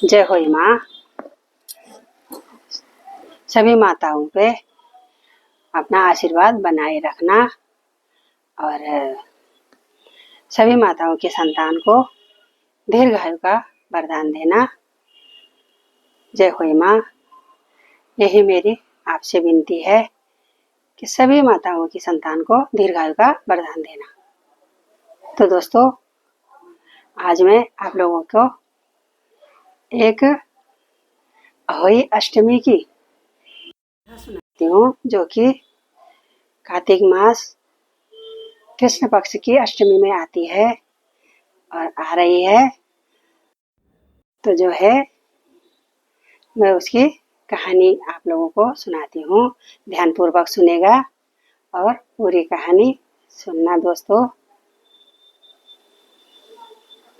जय होई माँ। सभी माताओं पे अपना आशीर्वाद बनाए रखना और सभी माताओं की संतान को दीर्घायु का वरदान देना। जय होई माँ। यही मेरी आपसे विनती है कि सभी माताओं की संतान को दीर्घायु का वरदान देना। तो दोस्तों, आज मैं आप लोगों को एक अहोई अष्टमी की सुनाती हूँ, जो कि कार्तिक मास कृष्ण पक्ष की अष्टमी में आती है और आ रही है। तो जो है मैं उसकी कहानी आप लोगों को सुनाती हूँ। ध्यानपूर्वक सुनेगा और पूरी कहानी सुनना दोस्तों।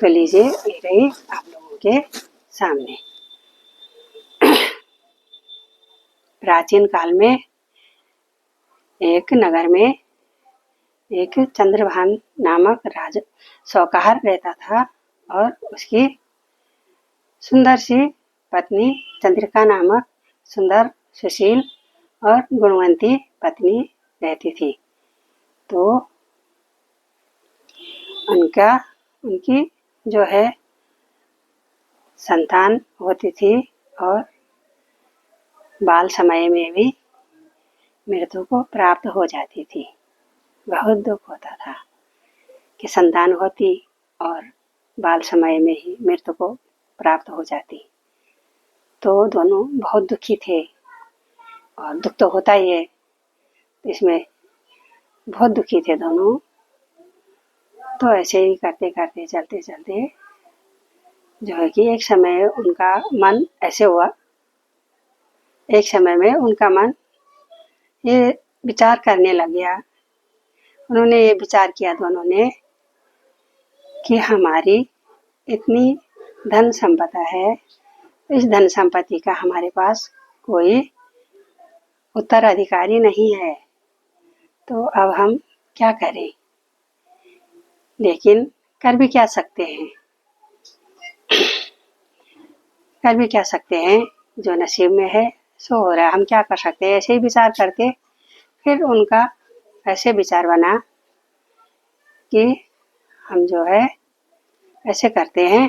तो लीजिए, ये रही आप लोगों के सामने। प्राचीन काल में एक नगर में एक चंद्रभान नामक राजा साहूकार रहता था और उसकी सुंदर सी पत्नी चंद्रिका नामक सुंदर, सुशील और गुणवंती पत्नी रहती थी। तो उनकी जो है संतान होती थी और बाल समय में भी मृत्यु को प्राप्त हो जाती थी। बहुत दुख होता था कि संतान होती और बाल समय में ही मृत्यु को प्राप्त हो जाती। तो दोनों बहुत दुखी थे और दुख तो होता ही है, इसमें बहुत दुखी थे दोनों। तो ऐसे ही करते करते चलते चलते जो है कि एक समय उनका मन ऐसे हुआ, एक समय में उनका मन ये विचार करने लग गया। उन्होंने ये विचार किया दोनों ने कि हमारी इतनी धन संपदा है, इस धन संपत्ति का हमारे पास कोई उत्तराधिकारी नहीं है, तो अब हम क्या करें। लेकिन कर भी क्या सकते हैं, कर भी क्या सकते हैं, जो नसीब में है सो हो रहा है, हम क्या कर सकते हैं। ऐसे ही विचार करते फिर उनका ऐसे विचार बना कि हम जो है ऐसे करते हैं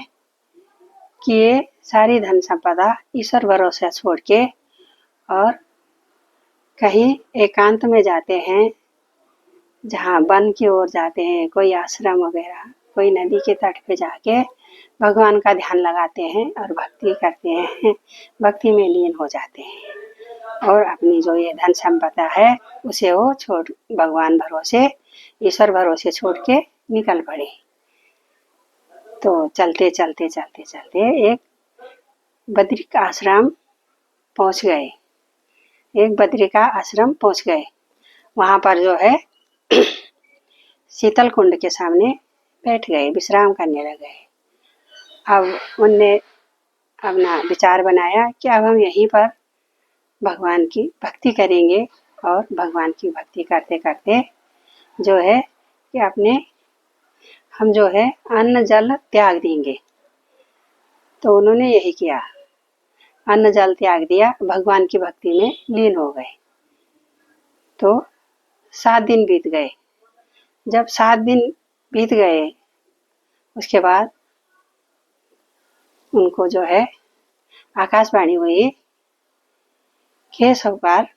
कि ये सारी धन संपदा ईश्वर भरोसे छोड़ के और कहीं एकांत में जाते हैं, जहाँ वन की ओर जाते हैं, कोई आश्रम वगैरह, कोई नदी के तट पे जाके भगवान का ध्यान लगाते हैं और भक्ति करते हैं, भक्ति में लीन हो जाते हैं और अपनी जो ये धन संपदा है उसे वो छोड़, भगवान भरोसे, ईश्वर भरोसे छोड़ के निकल पड़े। तो चलते चलते चलते चलते एक बद्रिक आश्रम पहुंच गए। एक बद्रिका आश्रम पहुंच गए। वहां पर जो है शीतल कुंड के सामने बैठ गए, विश्राम करने लगे। अब उनने अपना विचार बनाया कि अब हम यहीं पर भगवान की भक्ति करेंगे और भगवान की भक्ति करते करते जो है कि अपने हम जो है अन्न जल त्याग देंगे। तो उन्होंने यही किया, अन्न जल त्याग दिया, भगवान की भक्ति में लीन हो गए। तो 7 दिन बीत गए। जब 7 दिन बीत गए उसके बाद उनको जो है आकाशवाणी हुई कि साहूकार,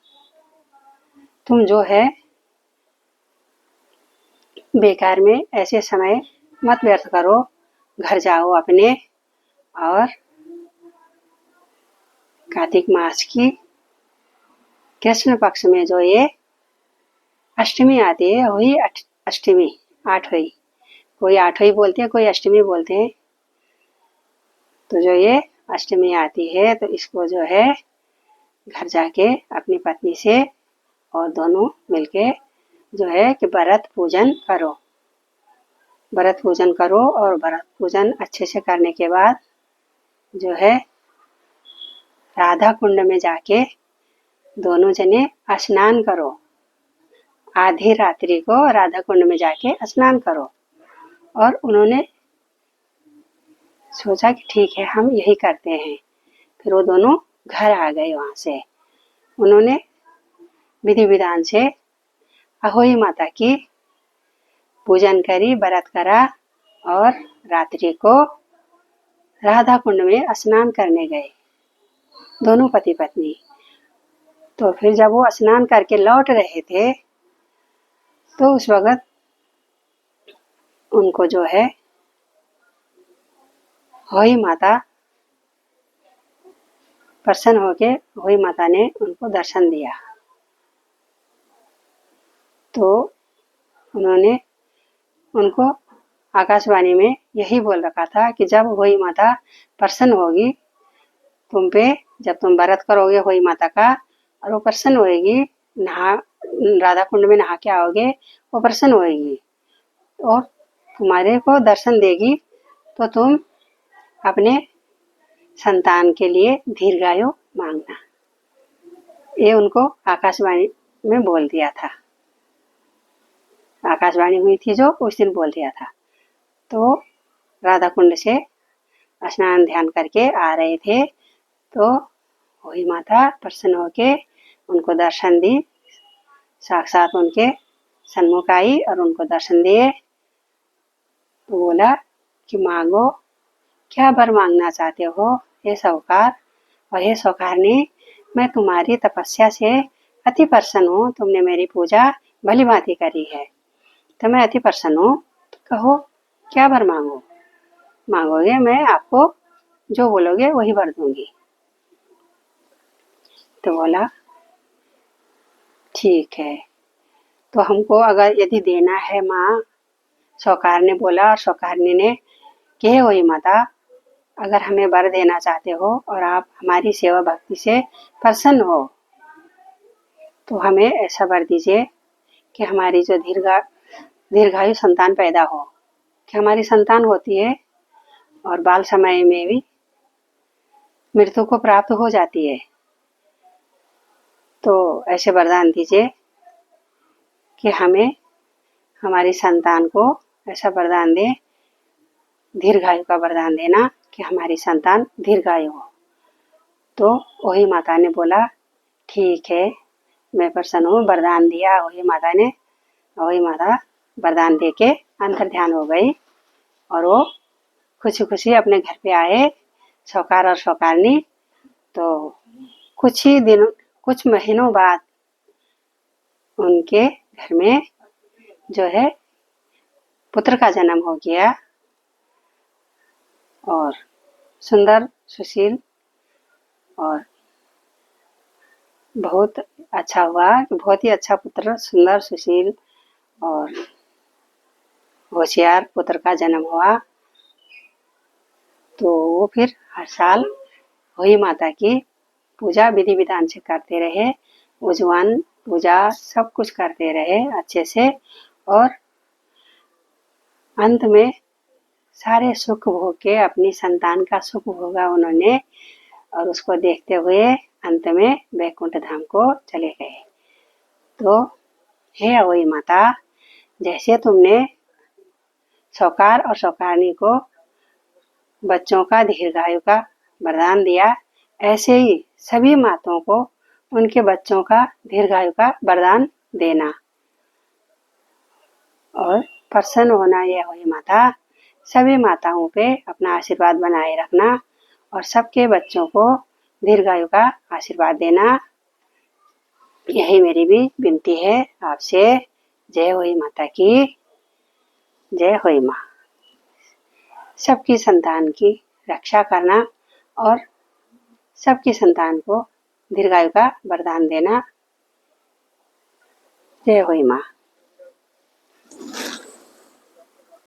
तुम जो है बेकार में ऐसे समय मत व्यर्थ करो, घर जाओ अपने और कार्तिक मास की कृष्ण पक्ष में जो ये अष्टमी आती है वही अष्टमी, आठवीं, कोई आठवीं बोलते हैं, कोई अष्टमी बोलते हैं। तो जो ये अष्टमी आती है तो इसको जो है घर जाके अपनी पत्नी से और दोनों मिलके जो है कि व्रत पूजन करो, व्रत पूजन करो और व्रत पूजन अच्छे से करने के बाद जो है राधा कुंड में जाके दोनों जने स्नान करो। आधी रात्रि को राधा कुंड में जाके स्नान करो। और उन्होंने सोचा कि ठीक है हम यही करते हैं। फिर वो दोनों घर आ गए। वहाँ से उन्होंने विधि विधान से अहोई माता की पूजन करी, व्रत करा और रात्रि को राधा कुंड में स्नान करने गए दोनों पति पत्नी। तो फिर जब वो स्नान करके लौट रहे थे तो उस वक्त उनको जो है होई माता प्रसन्न होके होई माता ने उनको दर्शन दिया। तो उन्होंने उनको आकाशवाणी में यही बोल रखा था कि जब होई माता प्रसन्न होगी तुम पे, जब तुम व्रत करोगे होई माता का और वो प्रसन्न होएगी, राधा कुंड में नहा के आओगे, वो प्रसन्न होएगी और तुम्हारे को दर्शन देगी तो तुम अपने संतान के लिए दीर्घायु मांगना। ये उनको आकाशवाणी में बोल दिया था। आकाशवाणी हुई थी जो उस दिन बोल दिया था। तो राधा कुंड से स्नान ध्यान करके आ रहे थे तो वही माता प्रसन्न होके उनको दर्शन दी, साक्षात उनके सन्मुख आई और उनको दर्शन दिए। तो बोला कि मांगो, क्या वर मांगना चाहते हो हे साहूकार और हे साहूकारनी, मैं तुम्हारी तपस्या से अति प्रसन्न हूँ। तुमने मेरी पूजा भली भांति करी है तो मैं अति प्रसन्न हूँ। तो कहो क्या वर मांगोगे, मैं आपको जो बोलोगे वही वर दूंगी। तो बोला ठीक है, तो हमको अगर यदि देना है माँ, साहूकार ने बोला। और साहूकारनी ने कहे वही माता, अगर हमें वर देना चाहते हो और आप हमारी सेवा भक्ति से प्रसन्न हो तो हमें ऐसा वर दीजिए कि हमारी जो दीर्घायु संतान पैदा हो, कि हमारी संतान होती है और बाल समय में भी मृत्यु को प्राप्त हो जाती है। तो ऐसे वरदान दीजिए कि हमें हमारी संतान को ऐसा वरदान दे, दीर्घायु का वरदान देना कि हमारी संतान दीर्घायु हो। तो वही माता ने बोला ठीक है मैं प्रसन्न हूँ। वरदान दिया वही माता ने। वही माता वरदान दे के अंतर ध्यान हो गई और वो खुशी खुशी अपने घर पे आए, साहूकार और साहूकारनी। तो कुछ महीनों बाद उनके घर में जो है पुत्र का जन्म हो गया और सुंदर सुशील और बहुत अच्छा हुआ। बहुत ही अच्छा पुत्र, सुंदर सुशील और होशियार पुत्र का जन्म हुआ। तो वो फिर हर साल वही माता की पूजा विधि विधान से करते रहे, उजवन पूजा सब कुछ करते रहे अच्छे से। और अंत में सारे सुख भोग के अपनी संतान का सुख भोगा उन्होंने और उसको देखते हुए अंत में वैकुंठ धाम को चले गए। तो हे अहोई माता, जैसे तुमने साहूकार और साहूकारनी को बच्चों का दीर्घायु का वरदान दिया, ऐसे ही सभी माताओं को उनके बच्चों का दीर्घायु का वरदान देना और प्रसन्न होना। ये अहोई माता सभी माताओं पे अपना आशीर्वाद बनाए रखना और सबके बच्चों को दीर्घायु का आशीर्वाद देना। यही मेरी भी विनती है आपसे। जय होई माता की, जय होई माँ। सबकी संतान की रक्षा करना और सबकी संतान को दीर्घायु का वरदान देना। जय होई माँ।